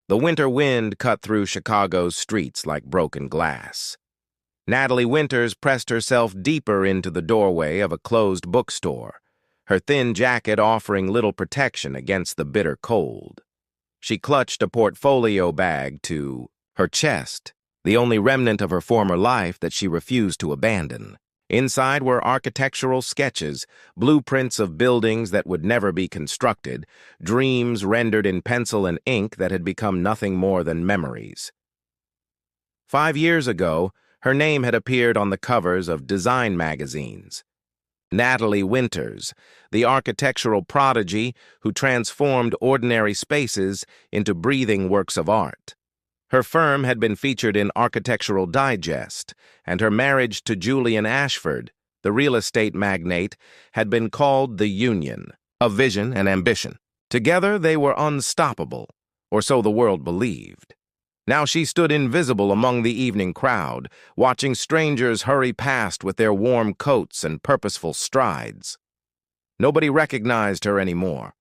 The winter wind cut through Chicago's streets like broken glass. Natalie Winters pressed herself deeper into the doorway of a closed bookstore, her thin jacket offering little protection against the bitter cold. She clutched a portfolio bag to her chest, the only remnant of her former life that she refused to abandon. Inside were architectural sketches, blueprints of buildings that would never be constructed, dreams rendered in pencil and ink that had become nothing more than memories. 5 years ago, her name had appeared on the covers of design magazines. Natalie Winters, the architectural prodigy who transformed ordinary spaces into breathing works of art. Her firm had been featured in Architectural Digest, and her marriage to Julian Ashford, the real estate magnate, had been called the union of vision and ambition. Together they were unstoppable, or so the world believed. Now she stood invisible among the evening crowd, watching strangers hurry past with their warm coats and purposeful strides. Nobody recognized her anymore.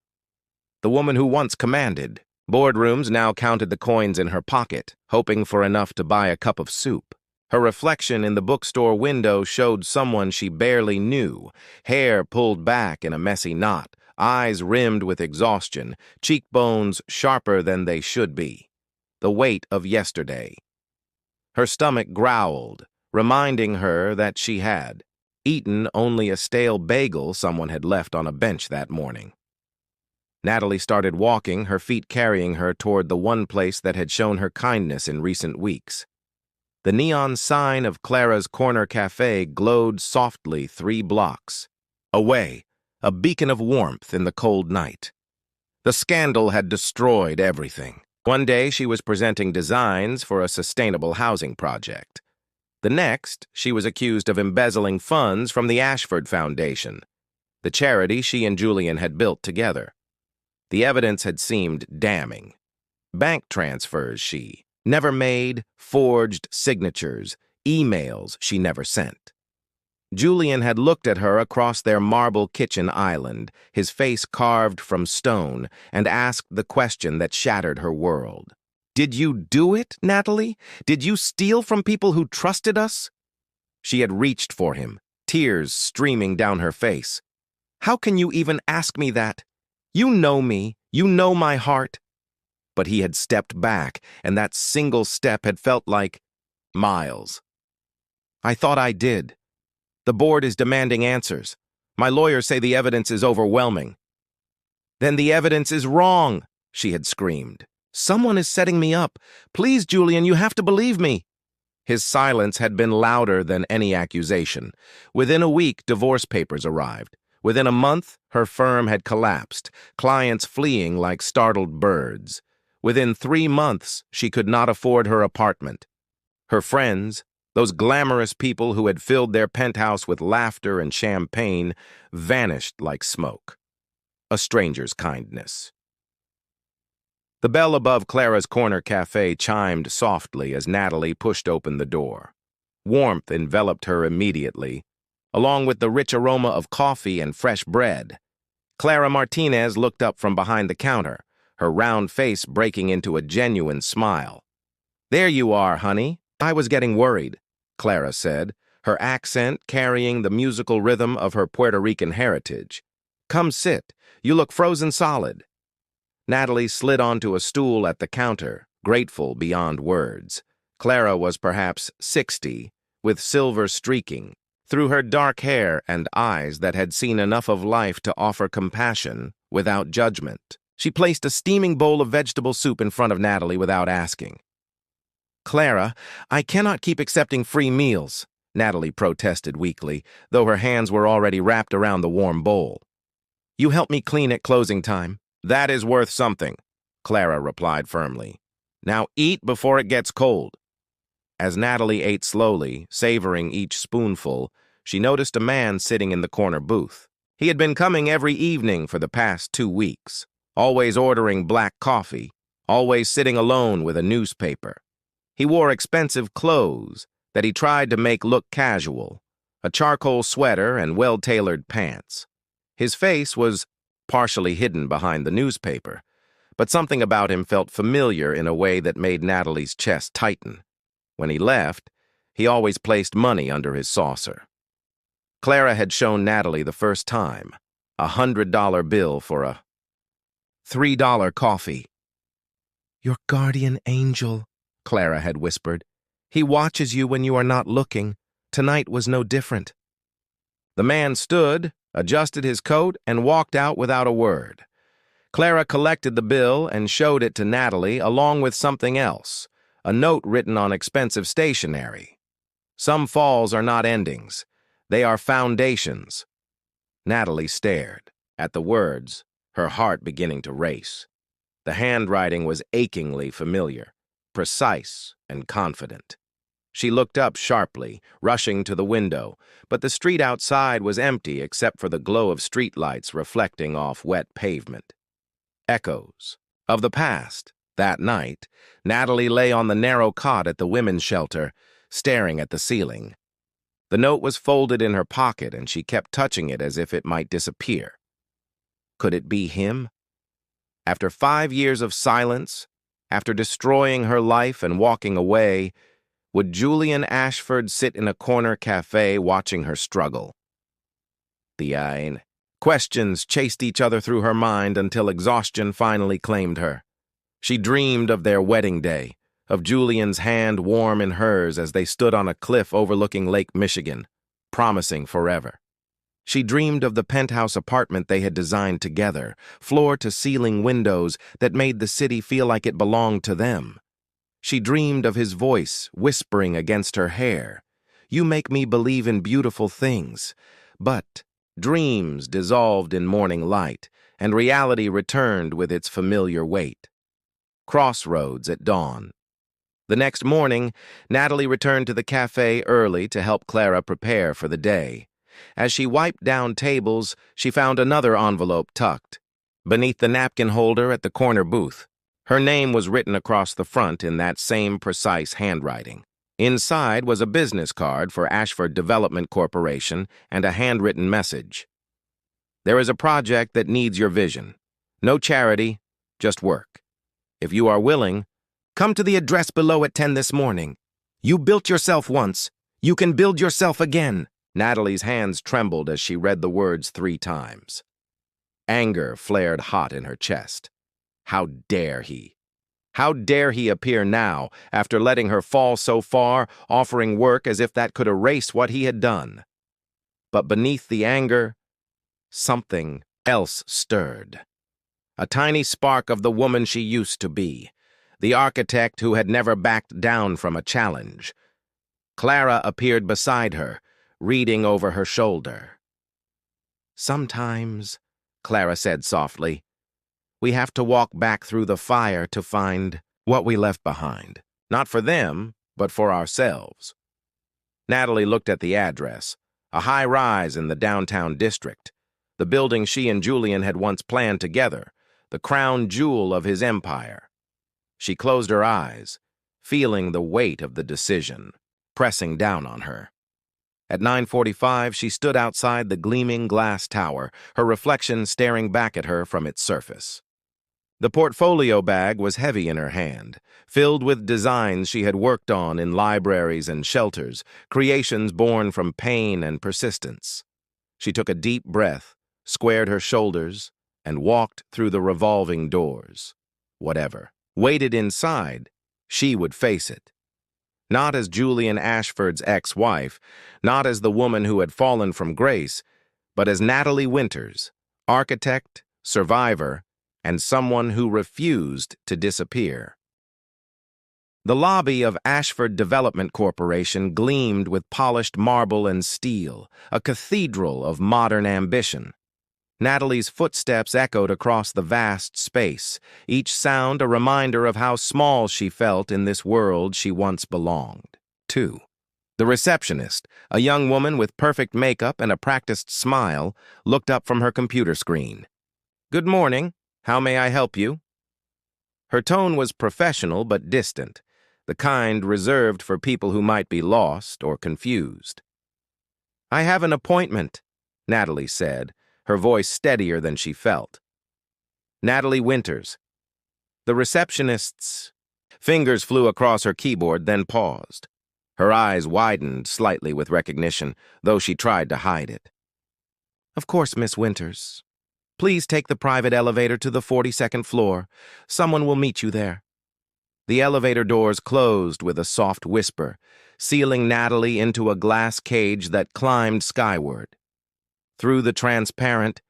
The woman who once commanded. Boardrooms now counted the coins in her pocket, hoping for enough to buy a cup of soup. Her reflection in the bookstore window showed someone she barely knew, hair pulled back in a messy knot, eyes rimmed with exhaustion, cheekbones sharper than they should be. The weight of yesterday. Her stomach growled, reminding her that she had eaten only a stale bagel someone had left on a bench that morning. Natalie started walking, her feet carrying her toward the one place that had shown her kindness in recent weeks. The neon sign of Clara's Corner Cafe glowed softly 3 blocks away, a beacon of warmth in the cold night. The scandal had destroyed everything. One day she was presenting designs for a sustainable housing project. The next, she was accused of embezzling funds from the Ashford Foundation, the charity she and Julian had built together. The evidence had seemed damning. Bank transfers she never made, forged signatures, emails she never sent. Julian had looked at her across their marble kitchen island, his face carved from stone, and asked the question that shattered her world. "Did you do it, Natalie? Did you steal from people who trusted us?" She had reached for him, tears streaming down her face. "How can you even ask me that? You know me, you know my heart." But he had stepped back, and that single step had felt like miles. "I thought I did. The board is demanding answers. My lawyers say the evidence is overwhelming." "Then the evidence is wrong," she had screamed. "Someone is setting me up. Please, Julian, you have to believe me." His silence had been louder than any accusation. Within a week, divorce papers arrived. Within a month, her firm had collapsed, clients fleeing like startled birds. Within 3 months, she could not afford her apartment. Her friends, those glamorous people who had filled their penthouse with laughter and champagne, vanished like smoke. A stranger's kindness. The bell above Clara's Corner Cafe chimed softly as Natalie pushed open the door. Warmth enveloped her immediately, along with the rich aroma of coffee and fresh bread. Clara Martinez looked up from behind the counter, her round face breaking into a genuine smile. "There you are, honey. I was getting worried," Clara said, her accent carrying the musical rhythm of her Puerto Rican heritage. "Come sit. You look frozen solid." Natalie slid onto a stool at the counter, grateful beyond words. Clara was perhaps 60, with silver streaking. Through her dark hair and eyes that had seen enough of life to offer compassion without judgment. She placed a steaming bowl of vegetable soup in front of Natalie without asking. "Clara, I cannot keep accepting free meals," Natalie protested weakly, though her hands were already wrapped around the warm bowl. "You help me clean at closing time." "That is worth something," Clara replied firmly. "Now eat before it gets cold." As Natalie ate slowly, savoring each spoonful, she noticed a man sitting in the corner booth. He had been coming every evening for the past 2 weeks, always ordering black coffee, always sitting alone with a newspaper. He wore expensive clothes that he tried to make look casual, a charcoal sweater and well-tailored pants. His face was partially hidden behind the newspaper, but something about him felt familiar in a way that made Natalie's chest tighten. When he left, he always placed money under his saucer. Clara had shown Natalie the first time $100 bill for a $3 coffee. "Your guardian angel," Clara had whispered. "He watches you when you are not looking. Tonight was no different." The man stood, adjusted his coat, and walked out without a word. Clara collected the bill and showed it to Natalie along with something else, a note written on expensive stationery. "Some falls are not endings. They are foundations." Natalie stared at the words, her heart beginning to race. The handwriting was achingly familiar, precise and confident. She looked up sharply, rushing to the window, but the street outside was empty except for the glow of streetlights reflecting off wet pavement. Echoes of the past. That night, Natalie lay on the narrow cot at the women's shelter, staring at the ceiling. The note was folded in her pocket, and she kept touching it as if it might disappear. Could it be him? After 5 years of silence, after destroying her life and walking away, would Julian Ashford sit in a corner cafe watching her struggle? Questions chased each other through her mind until exhaustion finally claimed her. She dreamed of their wedding day, of Julian's hand warm in hers as they stood on a cliff overlooking Lake Michigan, promising forever. She dreamed of the penthouse apartment they had designed together, floor-to-ceiling windows that made the city feel like it belonged to them. She dreamed of his voice whispering against her hair, "You make me believe in beautiful things." But dreams dissolved in morning light, and reality returned with its familiar weight. Crossroads at dawn. The next morning, Natalie returned to the cafe early to help Clara prepare for the day. As she wiped down tables, she found another envelope tucked beneath the napkin holder at the corner booth. Her name was written across the front in that same precise handwriting. Inside was a business card for Ashford Development Corporation and a handwritten message. "There is a project that needs your vision. No charity, just work. If you are willing, come to the address below at 10 this morning. You built yourself once. You can build yourself again." Natalie's hands trembled as she read the words 3 times. Anger flared hot in her chest. How dare he? How dare he appear now, after letting her fall so far, offering work as if that could erase what he had done? But beneath the anger, something else stirred. A tiny spark of the woman she used to be, the architect who had never backed down from a challenge. Clara appeared beside her, reading over her shoulder. "Sometimes," Clara said softly, "we have to walk back through the fire to find what we left behind. Not for them, but for ourselves." Natalie looked at the address, a high-rise in the downtown district, the building she and Julian had once planned together, the crown jewel of his empire. She closed her eyes, feeling the weight of the decision pressing down on her. At 9:45, she stood outside the gleaming glass tower, her reflection staring back at her from its surface. The portfolio bag was heavy in her hand, filled with designs she had worked on in libraries and shelters, creations born from pain and persistence. She took a deep breath, squared her shoulders, and walked through the revolving doors. Whatever waited inside, she would face it. Not as Julian Ashford's ex-wife, not as the woman who had fallen from grace, but as Natalie Winters, architect, survivor, and someone who refused to disappear. The lobby of Ashford Development Corporation gleamed with polished marble and steel, a cathedral of modern ambition. Natalie's footsteps echoed across the vast space, each sound a reminder of how small she felt in this world she once belonged to. The receptionist, a young woman with perfect makeup and a practiced smile, looked up from her computer screen. "Good morning. How may I help you?" Her tone was professional but distant, the kind reserved for people who might be lost or confused. "I have an appointment," Natalie said, her voice steadier than she felt. "Natalie Winters. The receptionist's fingers flew across her keyboard, then paused. Her eyes widened slightly with recognition, though she tried to hide it. Of course, Miss Winters. Please take the private elevator to the 42nd floor. Someone will meet you there. The elevator doors closed with a soft whisper, sealing Natalie into a glass cage that climbed skyward. Through the transparent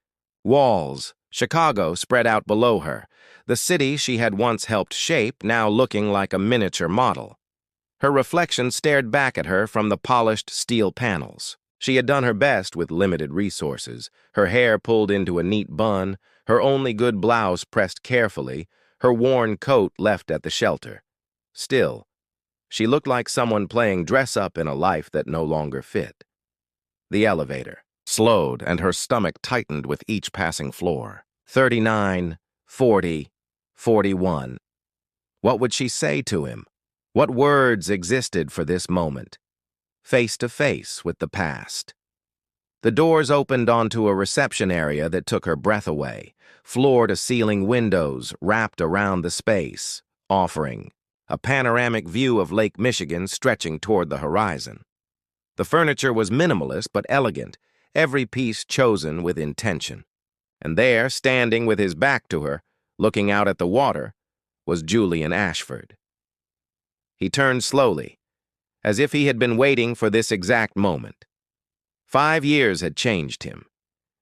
walls, Chicago spread out below her, the city she had once helped shape now looking like a miniature model. Her reflection stared back at her from the polished steel panels. She had done her best with limited resources, her hair pulled into a neat bun, her only good blouse pressed carefully, her worn coat left at the shelter. Still, she looked like someone playing dress-up in a life that no longer fit. The elevator slowed, and her stomach tightened with each passing floor. 39, 40, 41. What would she say to him? What words existed for this moment? Face to face with the past. The doors opened onto a reception area that took her breath away, floor-to-ceiling windows wrapped around the space, offering a panoramic view of Lake Michigan stretching toward the horizon. The furniture was minimalist but elegant, every piece chosen with intention. And there, standing with his back to her, looking out at the water, was Julian Ashford. He turned slowly, as if he had been waiting for this exact moment. 5 years had changed him.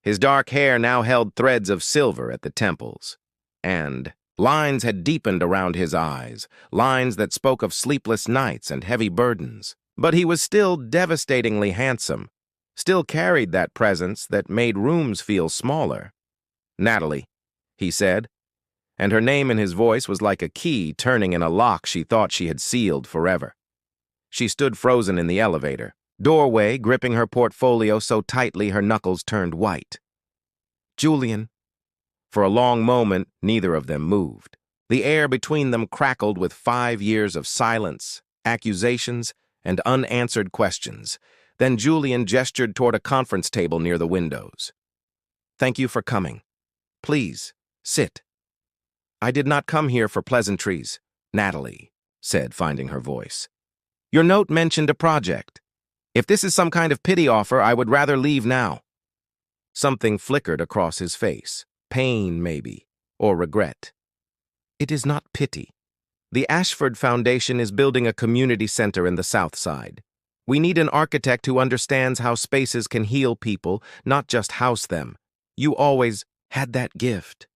His dark hair now held threads of silver at the temples, and lines had deepened around his eyes, lines that spoke of sleepless nights and heavy burdens. But he was still devastatingly handsome, still carried that presence that made rooms feel smaller. "Natalie," he said, and her name in his voice was like a key turning in a lock she thought she had sealed forever. She stood frozen in the elevator, doorway gripping her portfolio so tightly her knuckles turned white. "Julian." For a long moment, neither of them moved. The air between them crackled with 5 years of silence, accusations, and unanswered questions. Then Julian gestured toward a conference table near the windows. "Thank you for coming. Please, sit." "I did not come here for pleasantries," Natalie said, finding her voice. "Your note mentioned a project. If this is some kind of pity offer, I would rather leave now." Something flickered across his face. Pain, maybe, or regret. "It is not pity. The Ashford Foundation is building a community center in the South Side. We need an architect who understands how spaces can heal people, not just house them. You always had that gift."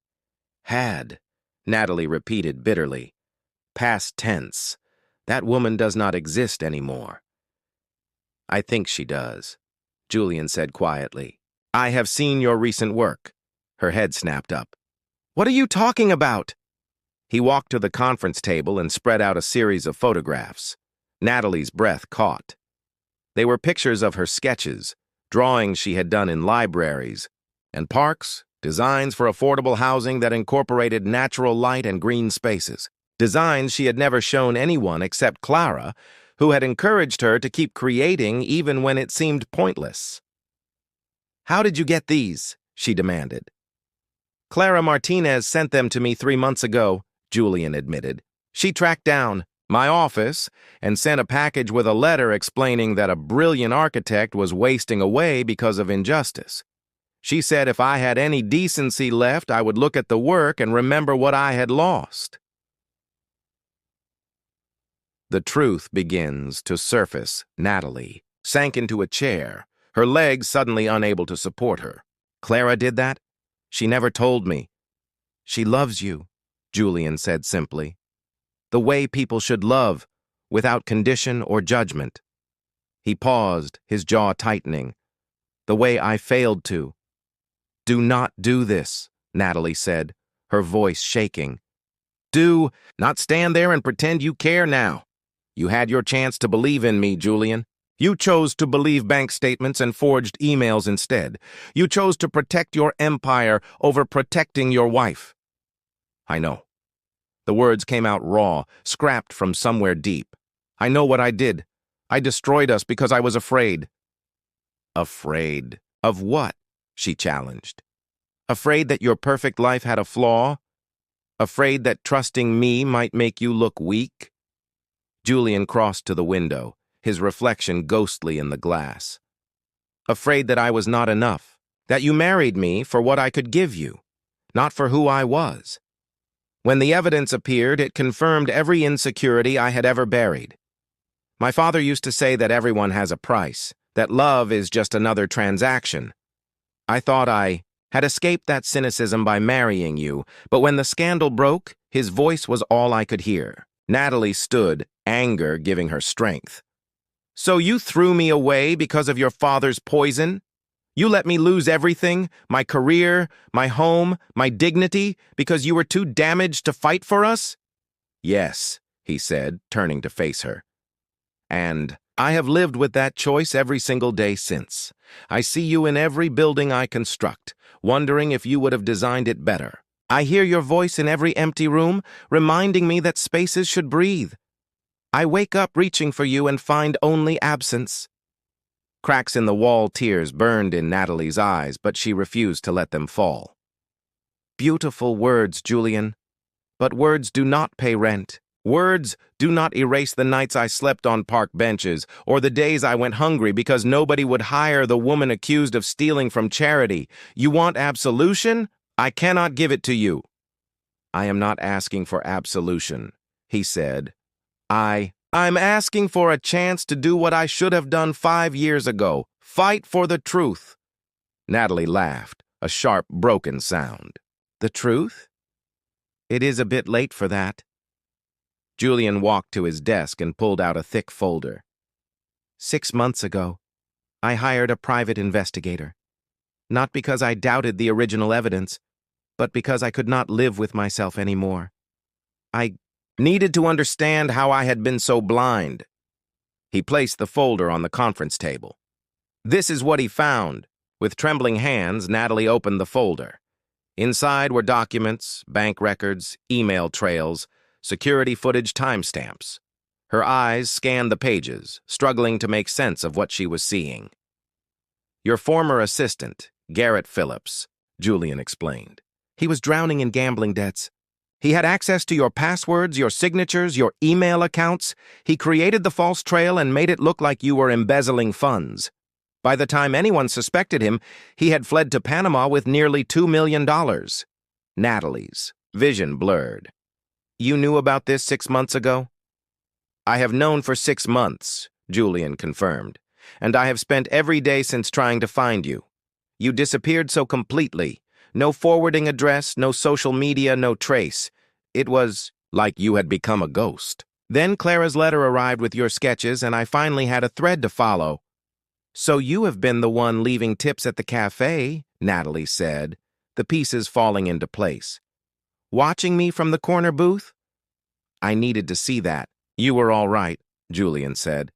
"Had," Natalie repeated bitterly. Past tense. That woman does not exist anymore. "I think she does," Julian said quietly. "I have seen your recent work." Her head snapped up. "What are you talking about?" He walked to the conference table and spread out a series of photographs. Natalie's breath caught. They were pictures of her sketches, drawings she had done in libraries, and parks, designs for affordable housing that incorporated natural light and green spaces. Designs she had never shown anyone except Clara, who had encouraged her to keep creating even when it seemed pointless. "How did you get these?" she demanded. "Clara Martinez sent them to me 3 months ago," Julian admitted. "She tracked down my office and sent a package with a letter explaining that a brilliant architect was wasting away because of injustice. She said if I had any decency left, I would look at the work and remember what I had lost." The truth begins to surface. Natalie sank into a chair, her legs suddenly unable to support her. "Clara did that? She never told me." "She loves you," Julian said simply. "The way people should love, without condition or judgment." He paused, his jaw tightening. "The way I failed to." "Do not do this," Natalie said, her voice shaking. "Do not stand there and pretend you care now. You had your chance to believe in me, Julian. You chose to believe bank statements and forged emails instead. You chose to protect your empire over protecting your wife." "I know." The words came out raw, scrapped from somewhere deep. "I know what I did. I destroyed us because I was afraid." "Afraid of what?" she challenged. "Afraid that your perfect life had a flaw?" Afraid that trusting me might make you look weak? Julian crossed to the window, his reflection ghostly in the glass. Afraid that I was not enough, that you married me for what I could give you, not for who I was. When the evidence appeared, it confirmed every insecurity I had ever buried. My father used to say that everyone has a price, that love is just another transaction. I thought I had escaped that cynicism by marrying you, but when the scandal broke, his voice was all I could hear. Natalie stood, anger giving her strength. So you threw me away because of your father's poison? You let me lose everything, my career, my home, my dignity, because you were too damaged to fight for us? Yes, he said, turning to face her. And I have lived with that choice every single day since. I see you in every building I construct, wondering if you would have designed it better. I hear your voice in every empty room, reminding me that spaces should breathe. I wake up reaching for you and find only absence. Cracks in the wall, tears burned in Natalie's eyes, but she refused to let them fall. Beautiful words, Julian. But words do not pay rent. Words do not erase the nights I slept on park benches or the days I went hungry because nobody would hire the woman accused of stealing from charity. You want absolution? I cannot give it to you. I am not asking for absolution, he said. I'm asking for a chance to do what I should have done 5 years ago. Fight for the truth. Natalie laughed, a sharp, broken sound. The truth? It is a bit late for that. Julian walked to his desk and pulled out a thick folder. 6 months ago, I hired a private investigator. Not because I doubted the original evidence, but because I could not live with myself anymore. I needed to understand how I had been so blind. He placed the folder on the conference table. This is what he found. With trembling hands, Natalie opened the folder. Inside were documents, bank records, email trails, security footage timestamps. Her eyes scanned the pages, struggling to make sense of what she was seeing. Your former assistant, Garrett Phillips, Julian explained. He was drowning in gambling debts. He had access to your passwords, your signatures, your email accounts. He created the false trail and made it look like you were embezzling funds. By the time anyone suspected him, he had fled to Panama with nearly $2 million. Natalie's vision blurred. You knew about this 6 months ago? I have known for 6 months, Julian confirmed, and I have spent every day since trying to find you. You disappeared so completely. No forwarding address, no social media, no trace. It was like you had become a ghost. Then Clara's letter arrived with your sketches, and I finally had a thread to follow. So you have been the one leaving tips at the cafe, Natalie said, the pieces falling into place. Watching me from the corner booth? I needed to see that. You were all right, Julian said.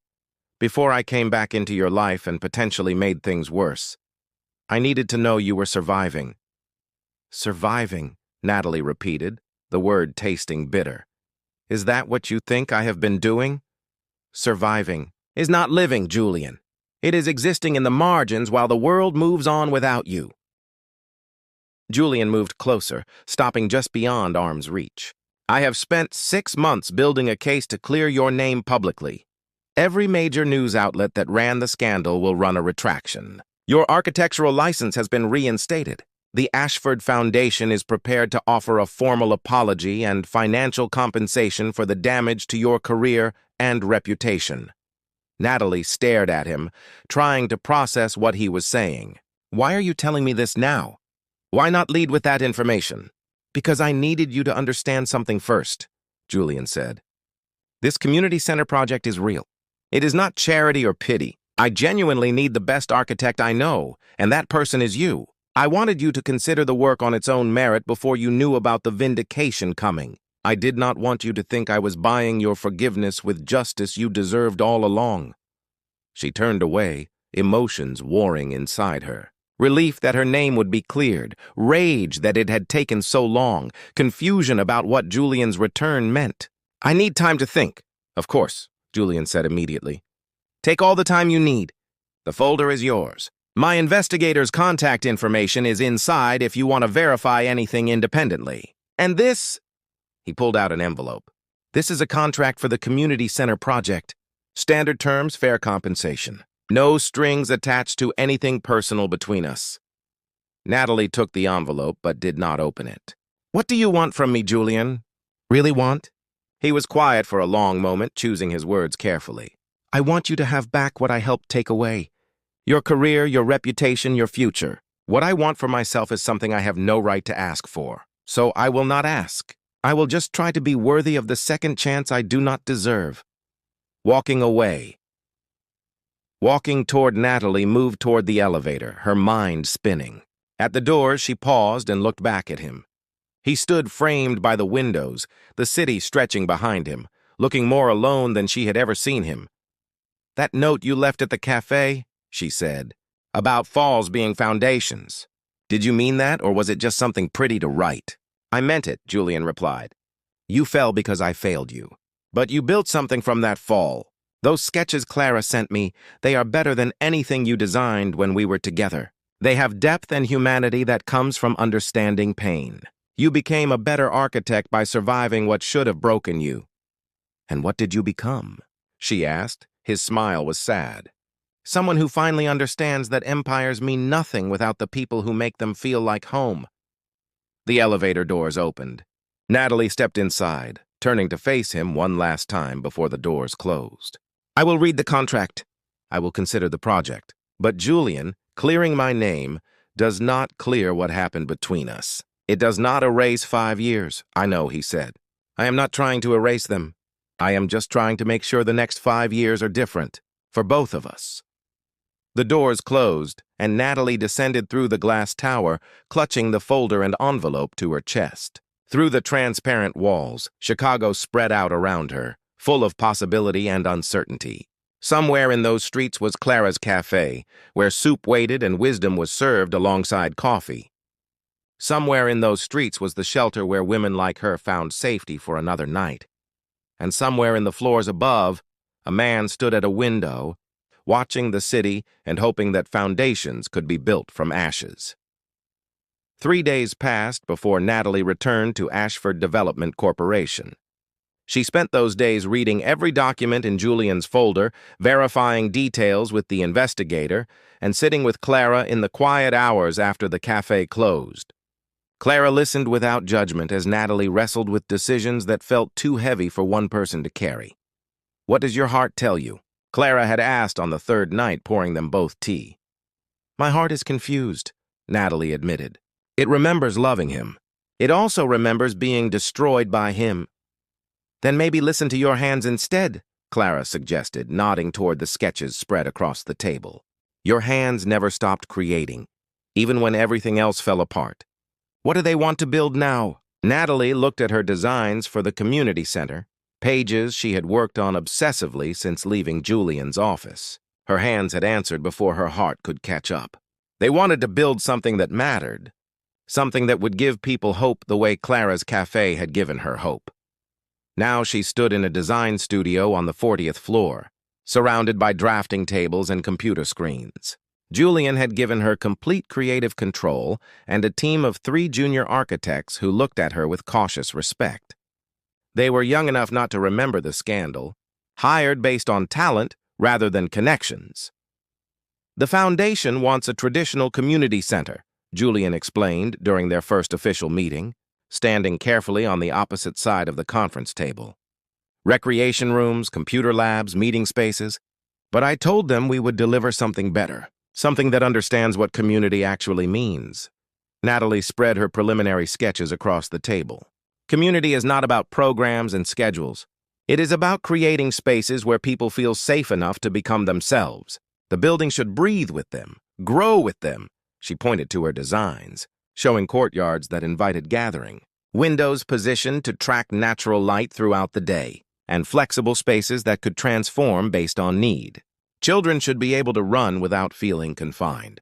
Before I came back into your life and potentially made things worse. I needed to know you were surviving. Surviving, Natalie repeated, the word tasting bitter. Is that what you think I have been doing? Surviving is not living, Julian. It is existing in the margins while the world moves on without you. Julian moved closer, stopping just beyond arm's reach. I have spent 6 months building a case to clear your name publicly. Every major news outlet that ran the scandal will run a retraction. Your architectural license has been reinstated. The Ashford Foundation is prepared to offer a formal apology and financial compensation for the damage to your career and reputation. Natalie stared at him, trying to process what he was saying. Why are you telling me this now? Why not lead with that information? Because I needed you to understand something first, Julian said. This community center project is real. It is not charity or pity. I genuinely need the best architect I know, and that person is you. I wanted you to consider the work on its own merit before you knew about the vindication coming. I did not want you to think I was buying your forgiveness with justice you deserved all along. She turned away, emotions warring inside her. Relief that her name would be cleared, rage that it had taken so long, confusion about what Julian's return meant. I need time to think. Of course, Julian said immediately. Take all the time you need. The folder is yours. My investigator's contact information is inside if you want to verify anything independently. And this He pulled out an envelope. This is a contract for the community center project. Standard terms, fair compensation. No strings attached to anything personal between us. Natalie took the envelope but did not open it. What do you want from me, Julian? Really want? He was quiet for a long moment, choosing his words carefully. I want you to have back what I helped take away. Your career, your reputation, your future. What I want for myself is something I have no right to ask for. So I will not ask. I will just try to be worthy of the second chance I do not deserve. Walking away. Walking toward Natalie moved toward the elevator, her mind spinning. At the door, she paused and looked back at him. He stood framed by the windows, the city stretching behind him, looking more alone than she had ever seen him. That note you left at the cafe, she said, about falls being foundations. Did you mean that, or was it just something pretty to write? I meant it, Julian replied. You fell because I failed you. But you built something from that fall. Those sketches Clara sent me, they are better than anything you designed when we were together. They have depth and humanity that comes from understanding pain. You became a better architect by surviving what should have broken you. And what did you become? She asked. His smile was sad. Someone who finally understands that empires mean nothing without the people who make them feel like home. The elevator doors opened. Natalie stepped inside, turning to face him one last time before the doors closed. I will read the contract. I will consider the project. But Julian, clearing my name, does not clear what happened between us. It does not erase 5 years, I know, he said. I am not trying to erase them. I am just trying to make sure the next 5 years are different, for both of us. The doors closed, and Natalie descended through the glass tower, clutching the folder and envelope to her chest. Through the transparent walls, Chicago spread out around her, full of possibility and uncertainty. Somewhere in those streets was Clara's cafe, where soup waited and wisdom was served alongside coffee. Somewhere in those streets was the shelter where women like her found safety for another night. And somewhere in the floors above, a man stood at a window, watching the city and hoping that foundations could be built from ashes. 3 days passed before Natalie returned to Ashford Development Corporation. She spent those days reading every document in Julian's folder, verifying details with the investigator, and sitting with Clara in the quiet hours after the cafe closed. Clara listened without judgment as Natalie wrestled with decisions that felt too heavy for one person to carry. What does your heart tell you? Clara had asked on the third night, pouring them both tea. My heart is confused, Natalie admitted. It remembers loving him. It also remembers being destroyed by him. Then maybe listen to your hands instead, Clara suggested, nodding toward the sketches spread across the table. Your hands never stopped creating, even when everything else fell apart. What do they want to build now? Natalie looked at her designs for the community center, pages she had worked on obsessively since leaving Julian's office. Her hands had answered before her heart could catch up. They wanted to build something that mattered, something that would give people hope the way Clara's cafe had given her hope. Now she stood in a design studio on the 40th floor, surrounded by drafting tables and computer screens. Julian had given her complete creative control and a team of 3 junior architects who looked at her with cautious respect. They were young enough not to remember the scandal, hired based on talent rather than connections. The foundation wants a traditional community center, Julian explained during their first official meeting, standing carefully on the opposite side of the conference table. Recreation rooms, computer labs, meeting spaces. But I told them we would deliver something better. Something that understands what community actually means. Natalie spread her preliminary sketches across the table. Community is not about programs and schedules. It is about creating spaces where people feel safe enough to become themselves. The building should breathe with them, grow with them. She pointed to her designs, showing courtyards that invited gathering, windows positioned to track natural light throughout the day, and flexible spaces that could transform based on need. Children should be able to run without feeling confined.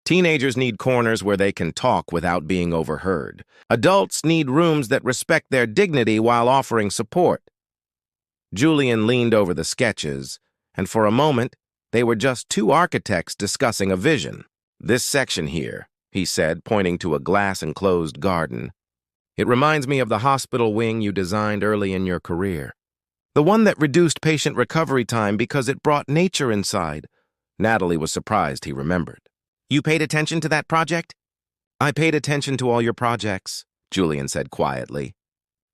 Teenagers need corners where they can talk without being overheard. Adults need rooms that respect their dignity while offering support. Julian leaned over the sketches, and for a moment, they were just 2 architects discussing a vision. This section here, he said, pointing to a glass-enclosed garden. It reminds me of the hospital wing you designed early in your career. The one that reduced patient recovery time because it brought nature inside. Natalie was surprised he remembered. You paid attention to that project? I paid attention to all your projects, Julian said quietly,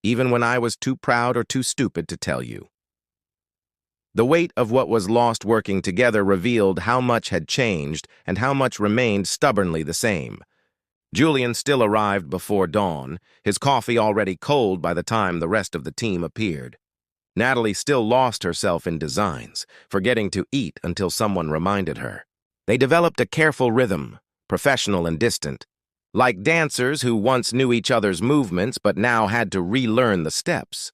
even when I was too proud or too stupid to tell you. The weight of what was lost working together revealed how much had changed and how much remained stubbornly the same. Julian still arrived before dawn, his coffee already cold by the time the rest of the team appeared. Natalie still lost herself in designs, forgetting to eat until someone reminded her. They developed a careful rhythm, professional and distant, like dancers who once knew each other's movements but now had to relearn the steps.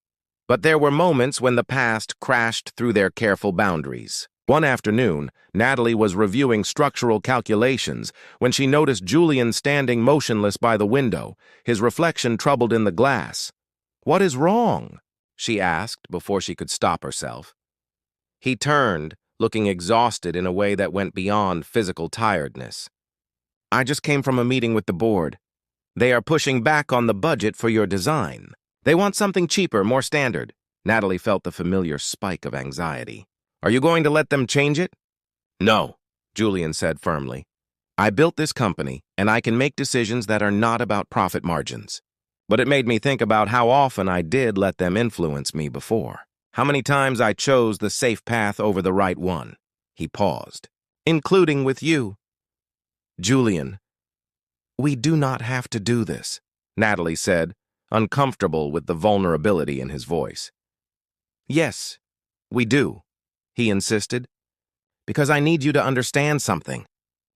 But there were moments when the past crashed through their careful boundaries. One afternoon, Natalie was reviewing structural calculations when she noticed Julian standing motionless by the window, his reflection troubled in the glass. "What is wrong?" she asked before she could stop herself. He turned, looking exhausted in a way that went beyond physical tiredness. "I just came from a meeting with the board. They are pushing back on the budget for your design. They want something cheaper, more standard." Natalie felt the familiar spike of anxiety. "Are you going to let them change it?" "No," Julian said firmly. "I built this company, and I can make decisions that are not about profit margins." But it made me think about how often I did let them influence me before. How many times I chose the safe path over the right one. He paused. "Including with you." "Julian, we do not have to do this," Natalie said, uncomfortable with the vulnerability in his voice. "Yes, we do," he insisted, "because I need you to understand something.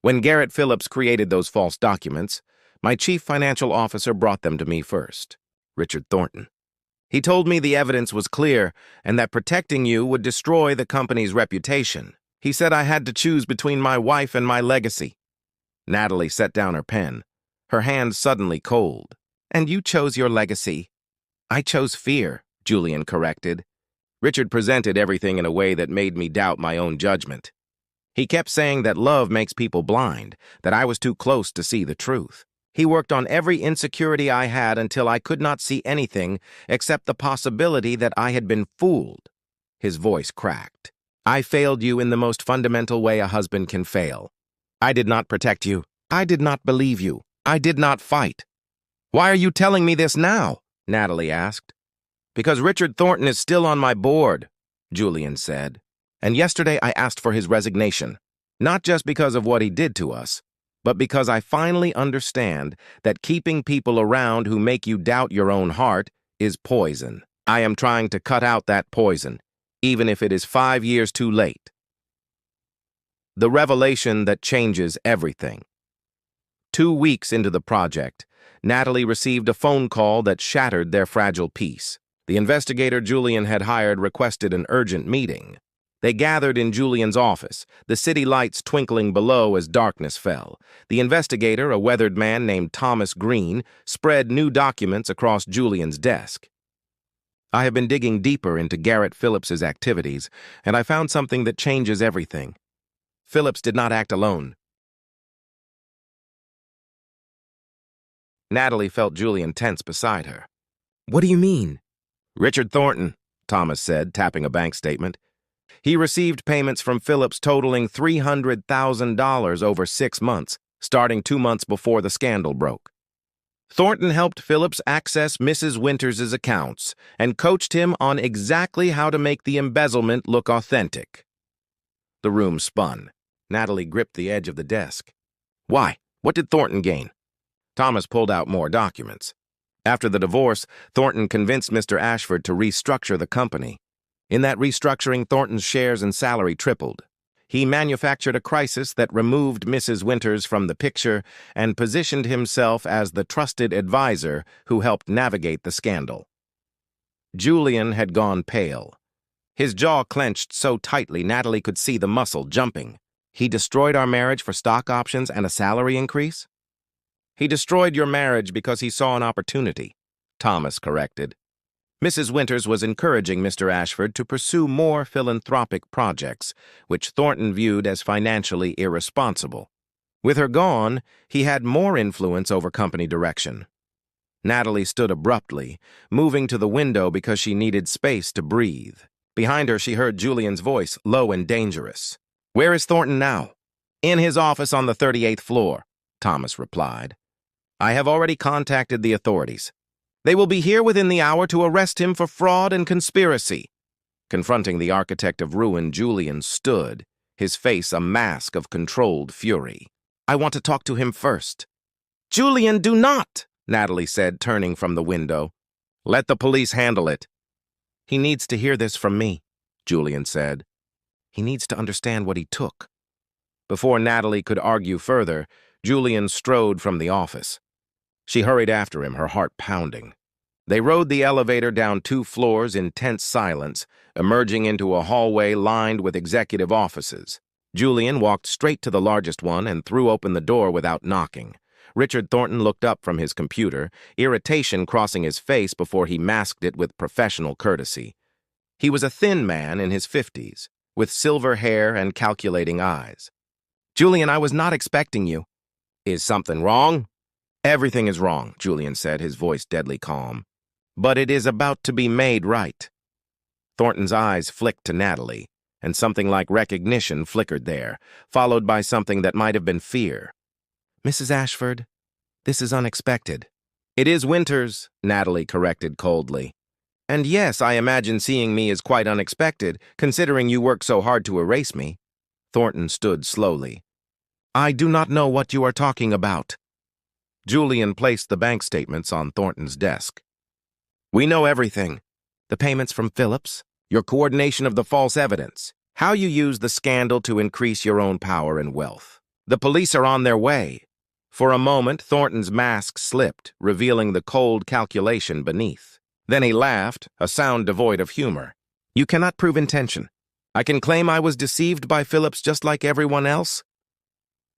When Garrett Phillips created those false documents, my chief financial officer brought them to me first, Richard Thornton. He told me the evidence was clear and that protecting you would destroy the company's reputation. He said I had to choose between my wife and my legacy." Natalie set down her pen, her hand suddenly cold. "And you chose your legacy." "I chose fear," Julian corrected. Richard presented everything in a way that made me doubt my own judgment. He kept saying that love makes people blind, that I was too close to see the truth. He worked on every insecurity I had until I could not see anything except the possibility that I had been fooled. His voice cracked. "I failed you in the most fundamental way a husband can fail. I did not protect you. I did not believe you. I did not fight." "Why are you telling me this now?" Natalie asked. "Because Richard Thornton is still on my board," Julian said. "And yesterday I asked for his resignation, not just because of what he did to us, but because I finally understand that keeping people around who make you doubt your own heart is poison. I am trying to cut out that poison, even if it is 5 years too late." The revelation that changes everything. 2 weeks into the project, Natalie received a phone call that shattered their fragile peace. The investigator Julian had hired requested an urgent meeting. They gathered in Julian's office, the city lights twinkling below as darkness fell. The investigator, a weathered man named Thomas Green, spread new documents across Julian's desk. "I have been digging deeper into Garrett Phillips's activities, and I found something that changes everything. Phillips did not act alone." Natalie felt Julian tense beside her. "What do you mean?" "Richard Thornton," Thomas said, tapping a bank statement. "He received payments from Phillips totaling $300,000 over 6 months, starting 2 months before the scandal broke. Thornton helped Phillips access Mrs. Winters' accounts and coached him on exactly how to make the embezzlement look authentic." The room spun. Natalie gripped the edge of the desk. "Why? What did Thornton gain?" Thomas pulled out more documents. After the divorce, Thornton convinced Mr. Ashford to restructure the company. In that restructuring, Thornton's shares and salary tripled. He manufactured a crisis that removed Mrs. Winters from the picture and positioned himself as the trusted advisor who helped navigate the scandal. Julian had gone pale. His jaw clenched so tightly Natalie could see the muscle jumping. "He destroyed our marriage for stock options and a salary increase?" "He destroyed your marriage because he saw an opportunity," Thomas corrected. Mrs. Winters was encouraging Mr. Ashford to pursue more philanthropic projects, which Thornton viewed as financially irresponsible. With her gone, he had more influence over company direction. Natalie stood abruptly, moving to the window because she needed space to breathe. Behind her, she heard Julian's voice, low and dangerous. "Where is Thornton now?" "In his office on the 38th floor," Thomas replied. "I have already contacted the authorities. They will be here within the hour to arrest him for fraud and conspiracy." Confronting the architect of ruin, Julian stood, his face a mask of controlled fury. "I want to talk to him first." "Julian, do not!" Natalie said, turning from the window. "Let the police handle it." "He needs to hear this from me," Julian said. "He needs to understand what he took." Before Natalie could argue further, Julian strode from the office. She hurried after him, her heart pounding. They rode the elevator down 2 floors in tense silence, emerging into a hallway lined with executive offices. Julian walked straight to the largest one and threw open the door without knocking. Richard Thornton looked up from his computer, irritation crossing his face before he masked it with professional courtesy. He was a thin man in his 50s, with silver hair and calculating eyes. "Julian, I was not expecting you." "Is something wrong?" "Everything is wrong," Julian said, his voice deadly calm. "But it is about to be made right." Thornton's eyes flicked to Natalie, and something like recognition flickered there, followed by something that might have been fear. "Mrs. Ashford, this is unexpected." "It is Winters," Natalie corrected coldly. "And yes, I imagine seeing me is quite unexpected, considering you worked so hard to erase me." Thornton stood slowly. "I do not know what you are talking about." Julian placed the bank statements on Thornton's desk. "We know everything. The payments from Phillips, your coordination of the false evidence, how you used the scandal to increase your own power and wealth. The police are on their way." For a moment, Thornton's mask slipped, revealing the cold calculation beneath. Then he laughed, a sound devoid of humor. "You cannot prove intention. I can claim I was deceived by Phillips just like everyone else?"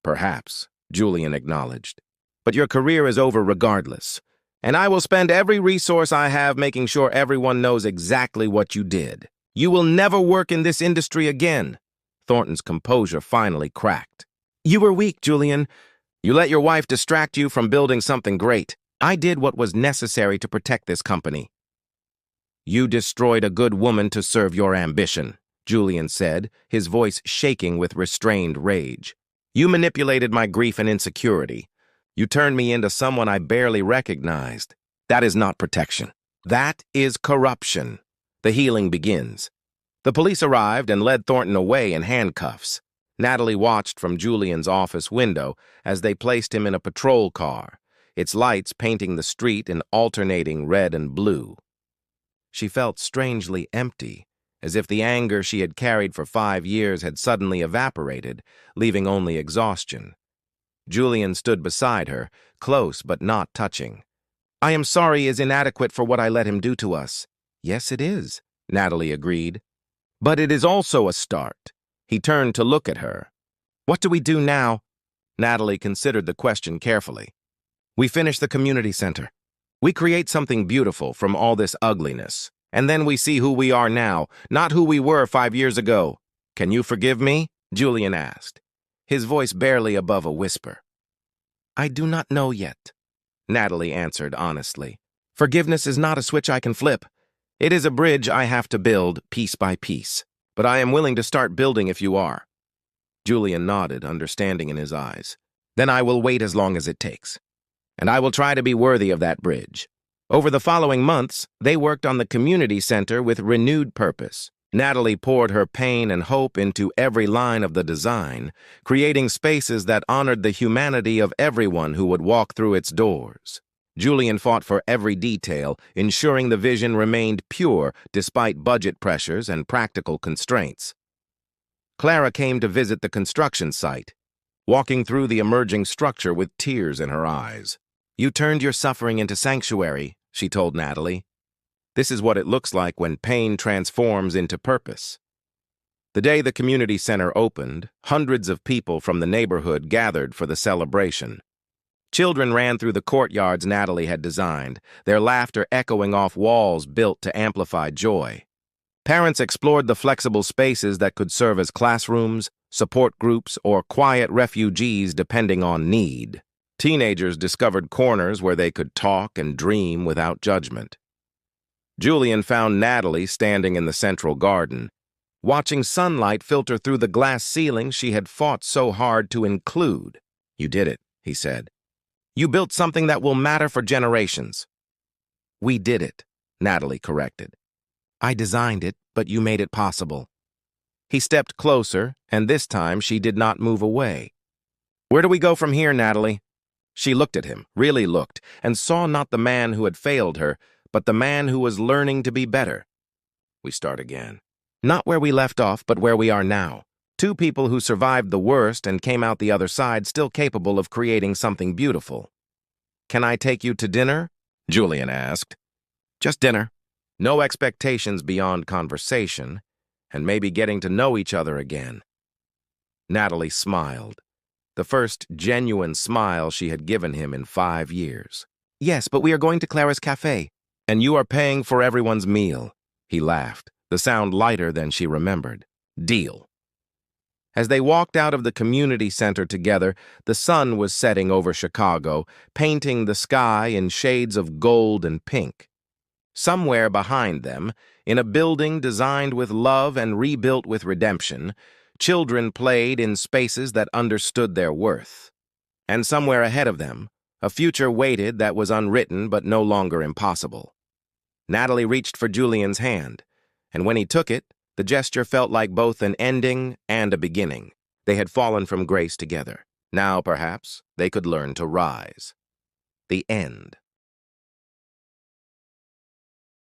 "Perhaps," Julian acknowledged. "But your career is over regardless, and I will spend every resource I have making sure everyone knows exactly what you did. You will never work in this industry again." Thornton's composure finally cracked. "You were weak, Julian. You let your wife distract you from building something great. I did what was necessary to protect this company." "You destroyed a good woman to serve your ambition," Julian said, his voice shaking with restrained rage. "You manipulated my grief and insecurity. You turned me into someone I barely recognized. That is not protection. That is corruption. The healing begins." The police arrived and led Thornton away in handcuffs. Natalie watched from Julian's office window as they placed him in a patrol car, its lights painting the street in alternating red and blue. She felt strangely empty, as if the anger she had carried for 5 years had suddenly evaporated, leaving only exhaustion. Julian stood beside her, close but not touching. "I am sorry is inadequate for what I let him do to us." "Yes, it is," Natalie agreed. "But it is also a start." He turned to look at her. "What do we do now?" Natalie considered the question carefully. "We finish the community center. We create something beautiful from all this ugliness. And then we see who we are now, not who we were 5 years ago. Can you forgive me?" Julian asked, his voice barely above a whisper. "I do not know yet," Natalie answered honestly. "Forgiveness is not a switch I can flip. It is a bridge I have to build piece by piece. But I am willing to start building if you are." Julian nodded, understanding in his eyes. "Then I will wait as long as it takes. And I will try to be worthy of that bridge." Over the following months, they worked on the community center with renewed purpose. Natalie poured her pain and hope into every line of the design, creating spaces that honored the humanity of everyone who would walk through its doors. Julian fought for every detail, ensuring the vision remained pure despite budget pressures and practical constraints. Clara came to visit the construction site, walking through the emerging structure with tears in her eyes. "You turned your suffering into sanctuary," she told Natalie. "This is what it looks like when pain transforms into purpose." The day the community center opened, hundreds of people from the neighborhood gathered for the celebration. Children ran through the courtyards Natalie had designed, their laughter echoing off walls built to amplify joy. Parents explored the flexible spaces that could serve as classrooms, support groups, or quiet refugees depending on need. Teenagers discovered corners where they could talk and dream without judgment. Julian found Natalie standing in the central garden, watching sunlight filter through the glass ceiling she had fought so hard to include. "You did it," he said. "You built something that will matter for generations." "We did it," Natalie corrected. "I designed it, but you made it possible." He stepped closer, and this time she did not move away. "Where do we go from here, Natalie?" She looked at him, really looked, and saw not the man who had failed her, but the man who was learning to be better. "We start again. Not where we left off, but where we are now. Two people who survived the worst and came out the other side still capable of creating something beautiful." "Can I take you to dinner?" Julian asked. "Just dinner. No expectations beyond conversation, and maybe getting to know each other again." Natalie smiled, the first genuine smile she had given him in 5 years. "Yes, but we are going to Clara's Cafe." "And you are paying for everyone's meal." He laughed, the sound lighter than she remembered. "Deal." As they walked out of the community center together, the sun was setting over Chicago, painting the sky in shades of gold and pink. Somewhere behind them, in a building designed with love and rebuilt with redemption, children played in spaces that understood their worth. And somewhere ahead of them, a future waited that was unwritten but no longer impossible. Natalie reached for Julian's hand, and when he took it, the gesture felt like both an ending and a beginning. They had fallen from grace together. Now, perhaps, they could learn to rise. The end.